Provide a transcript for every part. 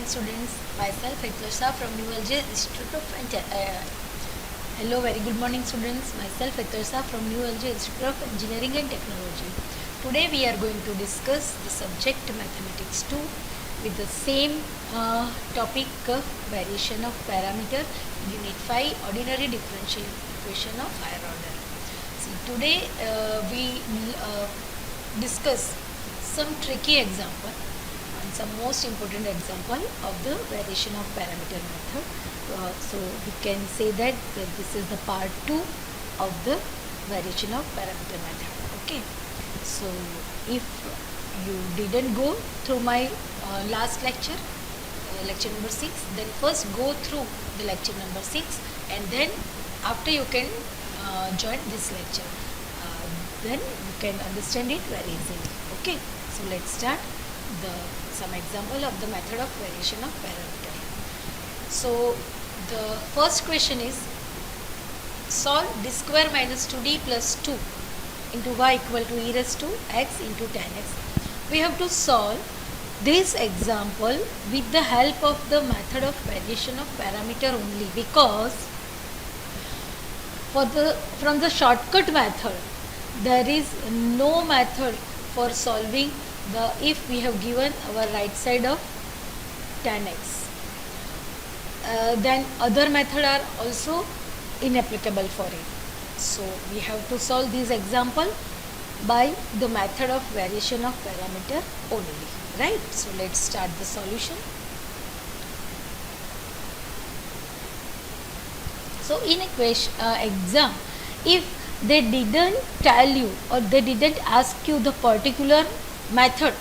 students. Myself Hitlasha from New Algiers Institute of Hello, very good morning students. Myself Hitlasha from New Algiers Institute of Engineering and Technology. Today we are going to discuss the subject Mathematics 2 with the same topic variation of parameter, Unit 5 ordinary differential equation of higher order. See, today we will discuss some tricky example and some most important example of the variation of parameter method. So we can say that this is the part 2 of the variation of parameter method. Okay. So if you didn't go through my last lecture, lecture number 6, then first go through the lecture number 6 and then after you can join this lecture. Then you can understand it very easily. Okay. So let's start some example of the method of variation of parameter. So the first question is solve d square minus 2d plus 2 into y equal to e raised to x into tan x. We have to solve this example with the help of the method of variation of parameter only, because from the shortcut method there is no method for solving if we have given our right side of tan x. Then other method are also inapplicable for it. So we have to solve this example by the method of variation of parameter only, right? So let's start the solution. So in exam, if they didn't tell you or they didn't ask you the particular method,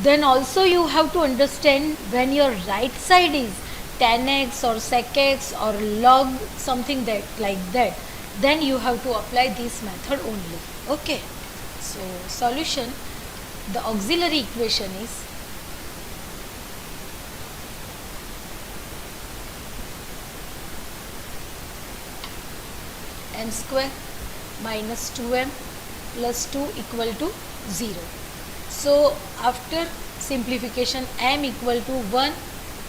then also you have to understand when your right side is tan x or sec x or log something like that, then you have to apply this method only. Okay. So solution, the auxiliary equation is m square minus 2m plus 2 equal to 0. So after simplification, m equal to 1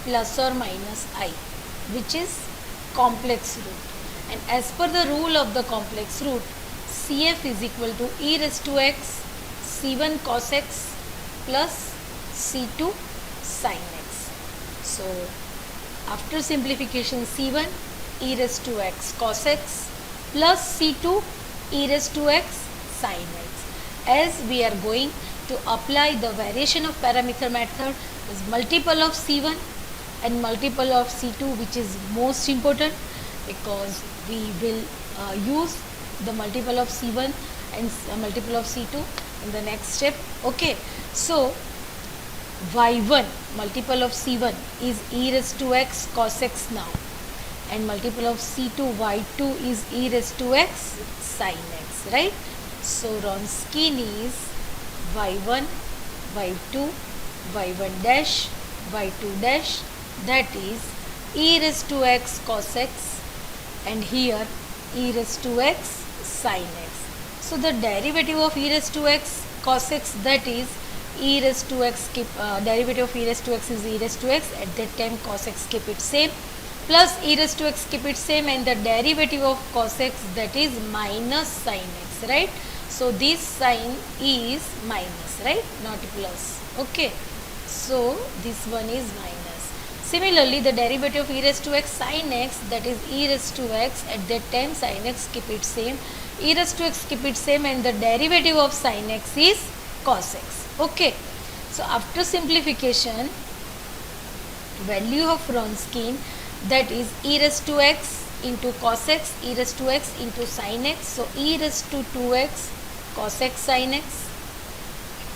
plus or minus I, which is complex root, and as per the rule of the complex root, CF is equal to e raised to x c1 cos x plus c2 sin x. So after simplification, c1 e raised to x cos x plus c2 e raised to x sin x. As we are going to apply the variation of parameter method, is multiple of c1 and multiple of c2, which is most important because we will use the multiple of c1 and multiple of c2 in the next step. Okay. So y1 multiple of c1 is e raised to x cos x now, and multiple of c2 y2 is e raised to x sin x, right? So Wronskian is y1, y2, y1 dash, y2 dash, that is e raised to x cos x and here e raised to x sin x. So the derivative of e raised to x cos x, that is e raised to x, derivative of e raised to x is e raised to x, at that time cos x keep it same, plus e raised to x keep it same, and the derivative of cos x, that is minus sin x, right? So this sign is minus, right, not plus. Okay. So this one is minus. Similarly, the derivative of e raised to x sin x, that is e raised to x, at that time sin x keep it same, e raised to x keep it same, and the derivative of sin x is cos x. Okay. So after simplification, value of Wronskian, that is e raised to x into cos x, e raised to x into sin x. So e raised to 2x cos x sin x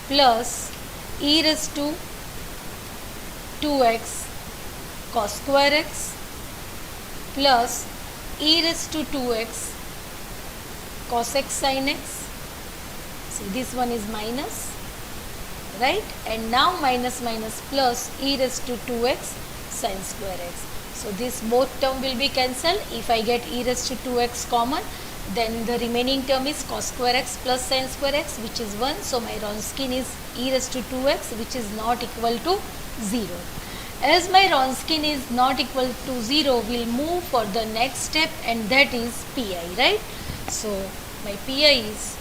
plus e raised to 2x cos square x plus e raised to 2x cos x sin x. See, this one is minus, right? And now minus minus plus e raised to 2x sin square x. So this both term will be cancelled. If I get e raised to 2x common, then the remaining term is cos square x plus sin square x, which is 1. So my Wronskian is e raised to 2x, which is not equal to 0. As my Wronskian is not equal to 0, we'll move for the next step, and that is Pi, right? So my Pi is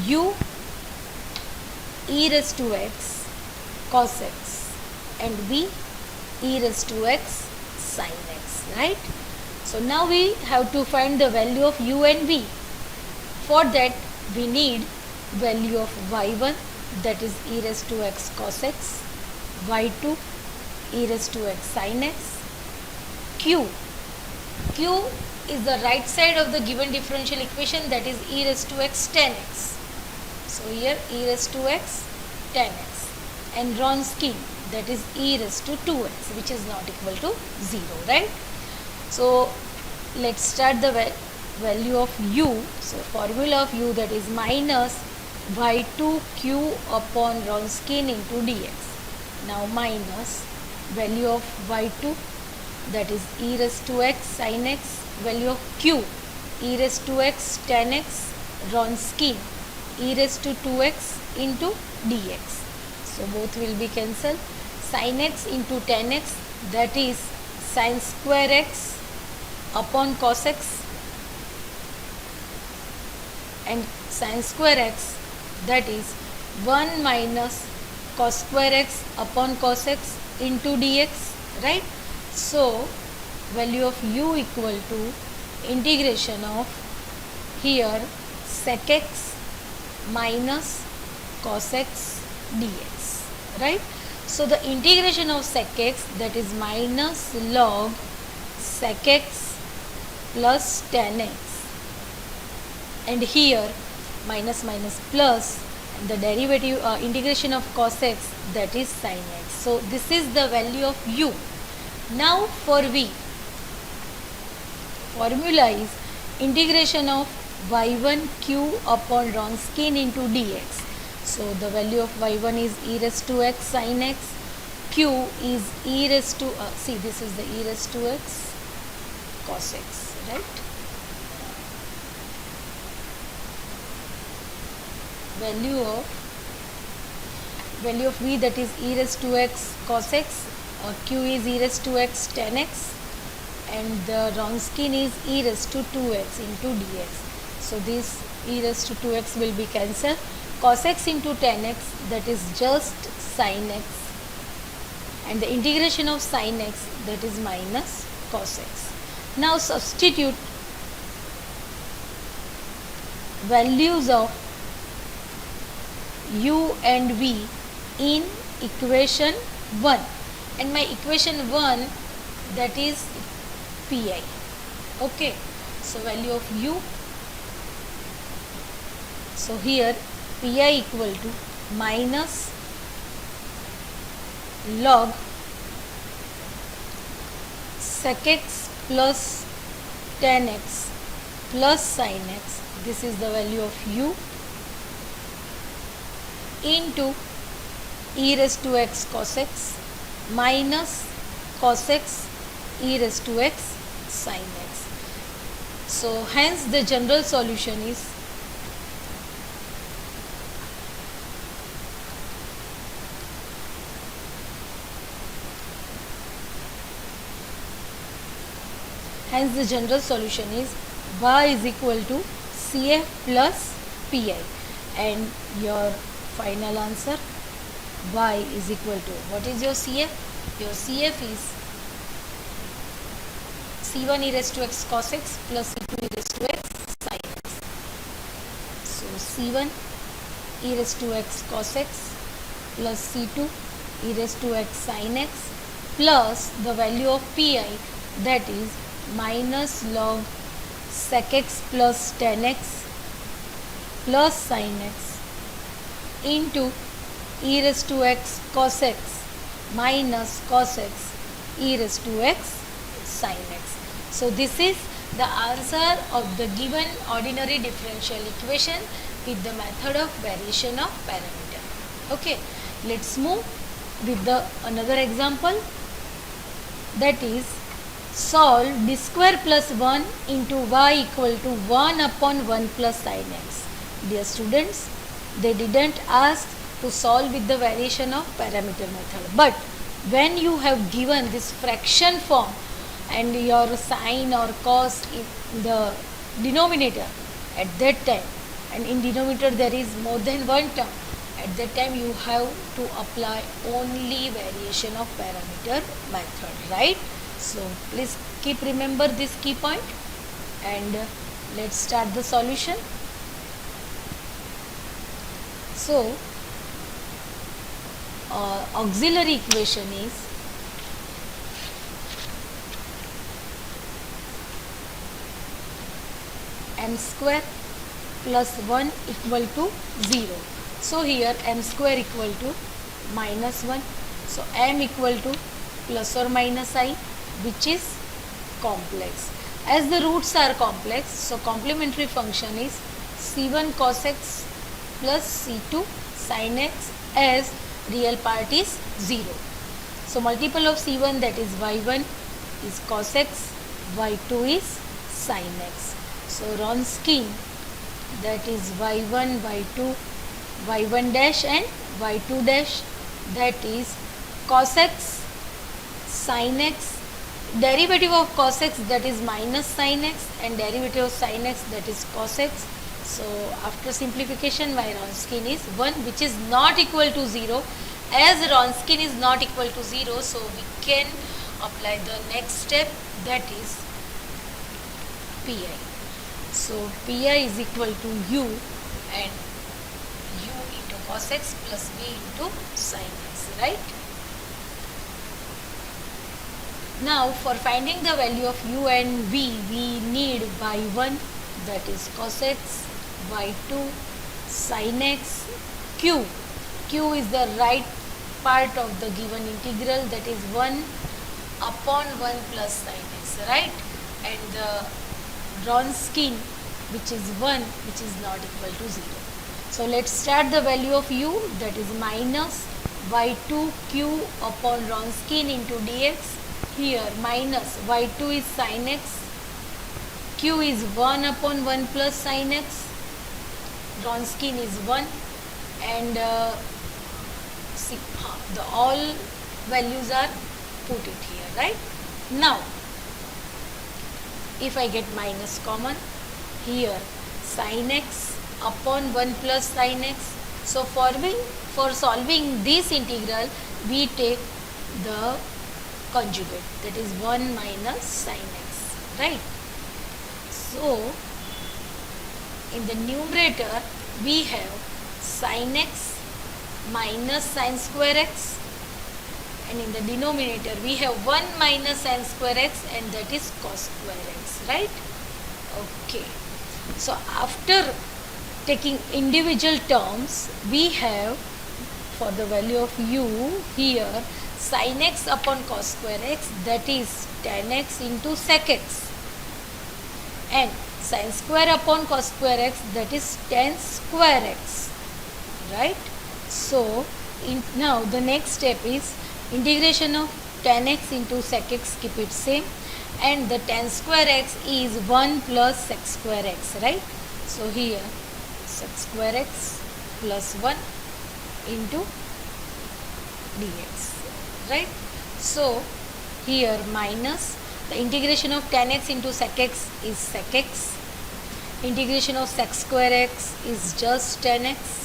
u e raised to x cos x and v e raised to x sin x, right? So now we have to find the value of u and v. For that we need value of y1, that is e raised to x cos x, y2 e raised to x sin x, q is the right side of the given differential equation, that is e raised to x tan x. So here e raised to x tan x, and Wronskian, that is e raised to 2x, which is not equal to 0, right? So let's start the value of u. So formula of u, that is minus y2q upon Wronskian into dx. Now minus value of y2, that is e raised to x sin x, value of q e raised to x tan x, Wronskian e raised to 2x into dx. So both will be cancelled. Sin x into tan x, that is sin square x upon cos x, and sin square x, that is 1 minus cos square x upon cos x into dx, right? So value of u equal to integration of here sec x minus cos x dx, right? So the integration of sec x, that is minus log sec x plus tan x, and here minus minus plus, and the derivative integration of cos x, that is sin x. So this is the value of u. Now for v, formula is integration of y1 q upon Wronskian into dx. So the value of y1 is e raised to x sin x, q is e raised to see, this is the e raised to x cos x, right? Value of v, that is e raised to x cos x, q is e raised to x tan x, and the Wronskian is e raised to 2x into dx. So this e raised to 2x will be cancelled. Cos x into tan x, that is just sin x, and the integration of sin x, that is minus cos x. Now substitute values of u and v in equation 1, and my equation 1, that is Pi. Okay, so value of u, so here Pi equal to minus log sec x plus tan x plus sin x, this is the value of u, into e raised to x cos x minus cos x e raised to x sin x. So hence the general solution is y is equal to CF plus Pi, and your final answer y is equal to, what is your CF? Your CF is C1 e raised to x cos x plus C2 e raised to x sin x. So C1 e raised to x cos x plus C2 e raised to x sin x plus the value of Pi, that is minus log sec x plus tan x plus sin x into e raised to x cos x minus cos x e raised to x sin x. So this is the answer of the given ordinary differential equation with the method of variation of parameter. Okay, let's move with the another example, that is solve d square plus 1 into y equal to 1 upon 1 plus sin x. Dear students, they didn't ask to solve with the variation of parameter method. But when you have given this fraction form and your sine or cos in the denominator, at that time, and in denominator there is more than one term, at that time you have to apply only variation of parameter method, right? So please keep remember this key point, and let's start the solution. So auxiliary equation is m square plus 1 equal to 0. So here m square equal to minus 1. So m equal to plus or minus I, which is complex. As the roots are complex, so complementary function is c1 cos x plus c2 sin x, as real part is 0. So multiple of c1, that is y1 is cos x, y2 is sin x. So Wronskian, that is y1, y2, y1 dash and y2 dash, that is cos x, sin x, derivative of cos x, that is minus sin x, and derivative of sin x, that is cos x. So after simplification, my Wronskian is 1, which is not equal to 0. As Wronskian is not equal to 0, so we can apply the next step, that is pi. So pi is equal to u, and u into cos x plus v into sin x, right? Now for finding the value of u and v, we need y1, that is cos x, y2 sin x, q. Q is the right part of the given integral, that is 1 upon 1 plus sin x, right? And the Wronskian, which is 1, which is not equal to 0. So let's start the value of u, that is minus y2 q upon Wronskian into dx. Here minus y2 is sin x, q is 1 upon 1 plus sin x, Wronskian is 1, and see, the all values are put it here, right? Now if I get minus common, here sin x upon 1 plus sin x. So for solving this integral, we take the conjugate, that is 1 minus sin x, right? So in the numerator we have sin x minus sin square x, and in the denominator we have 1 minus sin square x, and that is cos square x, right? Okay. So after taking individual terms, we have for the value of u here sin x upon cos square x, that is tan x into sec x, and sin square upon cos square x, that is tan square x, right? So now the next step is integration of tan x into sec x, keep it same, and the tan square x is 1 plus sec square x, right? So here sec square x plus 1 into dx, right? So here minus the integration of tan x into sec x is sec x, integration of sec square x is just tan x,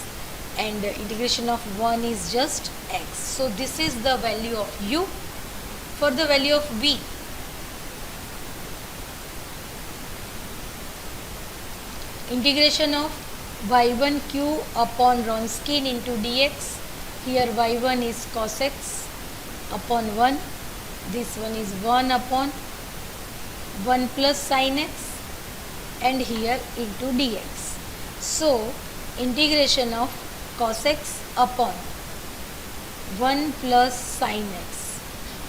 and integration of 1 is just x. So this is the value of u. For the value of v, integration of y1 q upon Wronskian into dx. Here y1 is cos x upon 1, this one is 1 upon 1 plus sin x, and here into dx. So integration of cos x upon 1 plus sin x.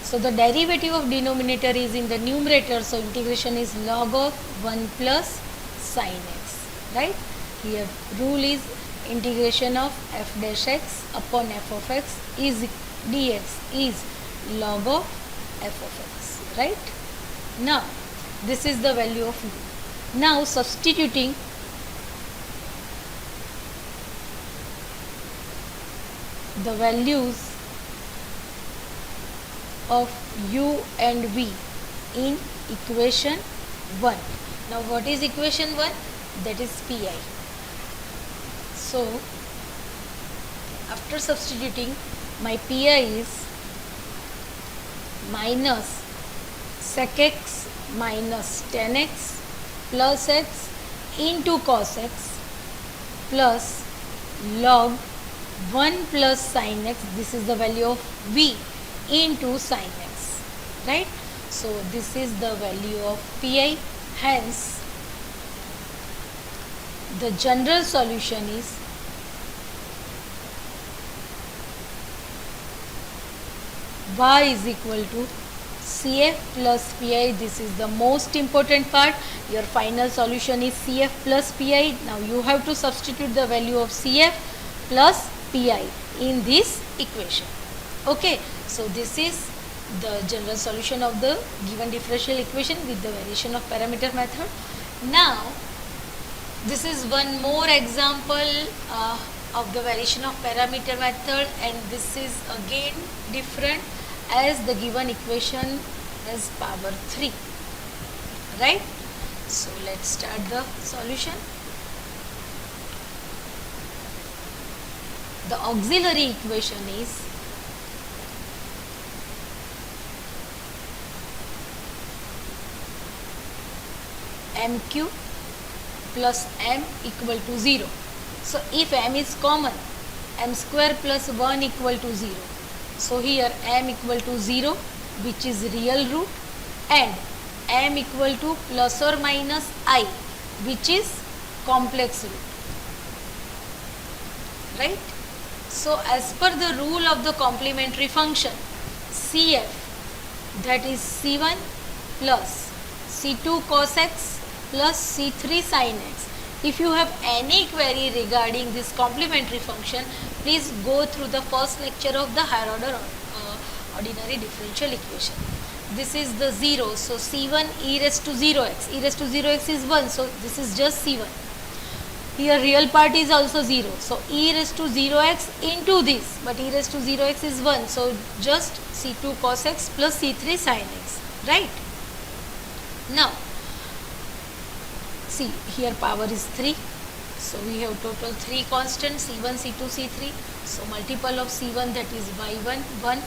So the derivative of denominator is in the numerator, so integration is log of 1 plus sin x, right? Here rule is integration of f dash x upon f of x is dx is log of f of x, right? Now this is the value of u. Now substituting the values of u and v in equation 1. Now what is equation 1? That is pi. So after substituting, my pi is minus sec x minus tan x plus x into cos x plus log 1 plus sin x, this is the value of v, into sin x, right? So this is the value of pi. Hence the general solution is y is equal to CF plus PI. This is the most important part. Your final solution is CF plus PI. Now you have to substitute the value of CF plus PI in this equation. Okay, so this is the general solution of the given differential equation with the variation of parameter method. Now this is one more example of the variation of parameter method, and this is again different, as the given equation has power 3, right? So let's start the solution. The auxiliary equation is mq plus m equal to 0. So if m is common, m square plus 1 equal to 0. So here m equal to 0, which is real root, and m equal to plus or minus I, which is complex root, right? So as per the rule of the complementary function, CF, that is C1 plus C2 cos x plus C3 sin x. If you have any query regarding this complementary function, please go through the first lecture of the higher order ordinary differential equation. This is the 0, so C1 e raised to 0x, e raised to 0x is 1, so this is just C1. Here real part is also 0, so e raised to 0x into this, but e raised to 0x is 1, so just C2 cos x plus C3 sin x, right? Now see, here power is 3, so we have total 3 constants, C1, C2, C3. So multiple of C1, that is y1, 1,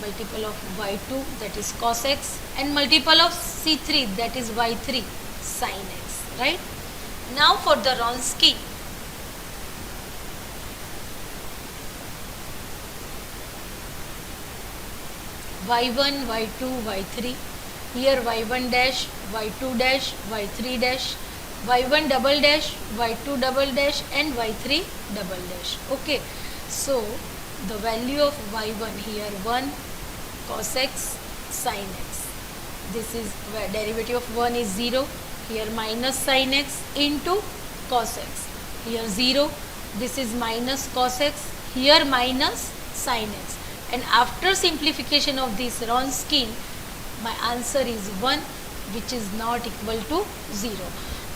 multiple of y2, that is cos x, and multiple of C3, that is y3, sin x, right? Now for the Wronski, y1, y2, y3, here y1 dash, y2 dash, y3 dash, y1 double dash, y2 double dash, and y3 double dash. Okay, so the value of y1 here 1 cos x sin x. This is where derivative of 1 is 0. Here minus sin x into cos x. Here 0. This is minus cos x. Here minus sin x. And after simplification of this Wronski, my answer is 1, which is not equal to 0.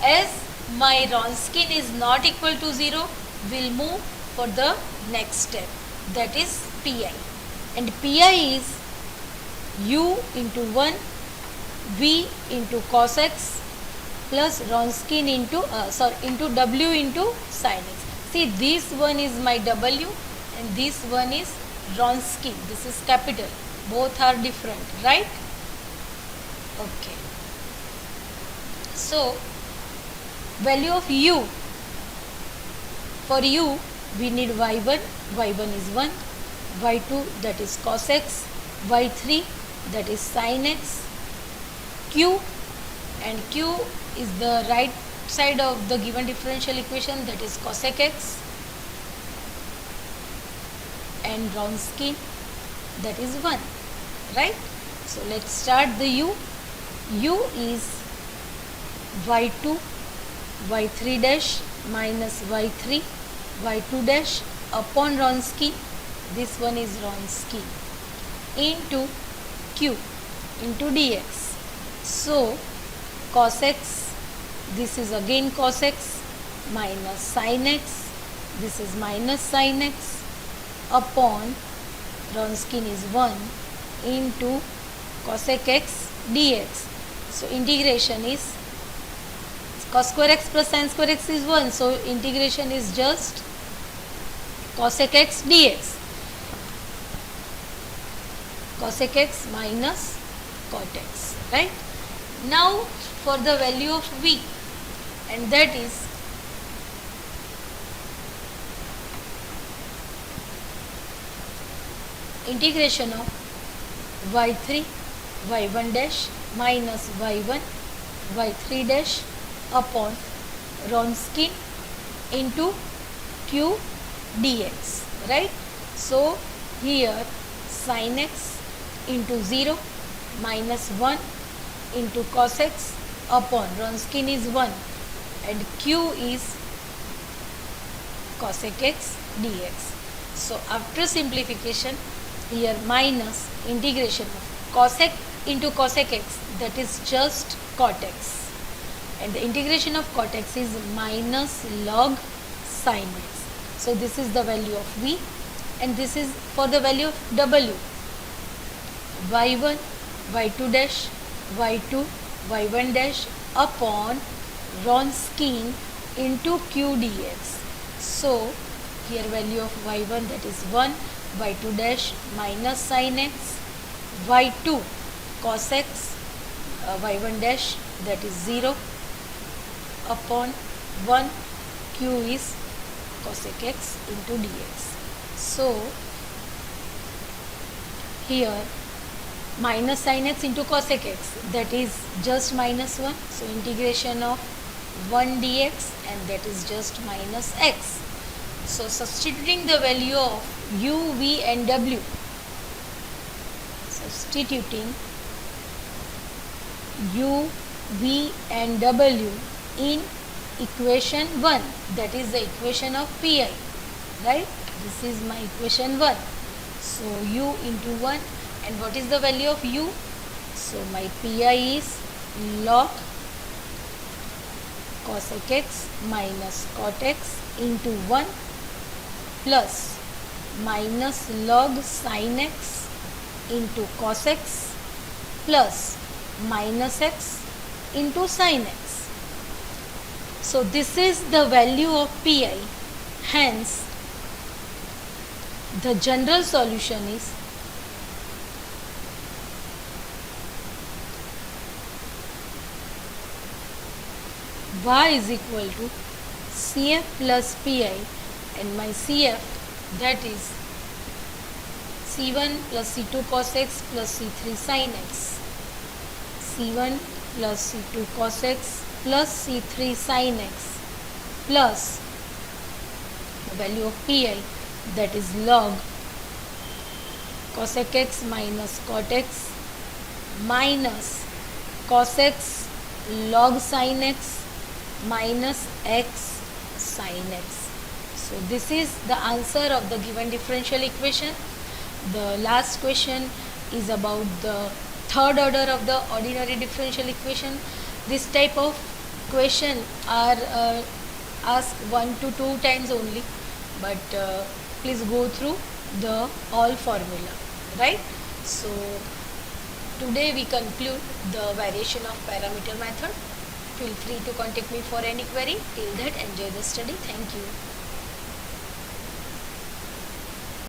As my Wronski is not equal to 0, we'll move for the next step, that is pi. And pi is u into 1 v into cos x plus Wronski into w into sin x. See, this one is my w and this one is Wronski. This is capital. Both are different, right? Okay. So value of u, for u we need y1, y1 is 1, y2 that is cos x, y3 that is sin x, q, and q is the right side of the given differential equation, that is cosec x, and Wronski, that is 1, right? So let's start the u. U is y2 y3 dash minus y3 y2 dash upon Wronski, this one is Wronski, into q into dx. So cos x, this is again cos x, minus sin x, this is minus sin x, upon Wronskian is 1 into cosec x dx. So integration is cos square x plus sin square x is 1. So integration is just cosec x dx. Cosec x minus cot x, right? Now for the value of v, and that is integration of y3 y1 dash minus y1 y3 dash upon Wronskian into q dx, right? So here sin x into 0 minus 1 into cos x upon Wronskian is 1 and q is cosec x dx. So after simplification, here minus integration of cosec into cosec x, that is just cot x, and the integration of cot x is minus log sin x. So this is the value of v, and this is for the value of w. y1 y2 dash y2 y1 dash upon Wronskian into q dx. So here value of y1, that is 1, y2 dash minus sin x, y2 cos x, y1 dash, that is 0 upon 1, q is cosec x into dx. So here minus sin x into cosec x, that is just minus 1. So integration of 1 dx, and that is just minus x. So substituting the value of u, v and w, substituting u, v and w in equation 1, that is the equation of pi, right? This is my equation 1. So u into 1, and what is the value of u? So my pi is log cosec x minus cot x into 1 plus minus log sin x into cos x plus minus x into sin x. So this is the value of pi, hence the general solution is y is equal to CF plus PI, and my CF, that is C1 plus C2 cos x plus C3 sin x, C1 plus C2 cos x plus C3 sin x plus the value of PI, that is log cosec x minus cot x minus cos x log sin x minus x sin x. So this is the answer of the given differential equation. The last question is about the third order of the ordinary differential equation. This type of question are asked 1 to 2 times only, but please go through the all formula, right? So today we conclude the variation of parameter method. Feel free to contact me for any query. Till that, enjoy the study. Thank you.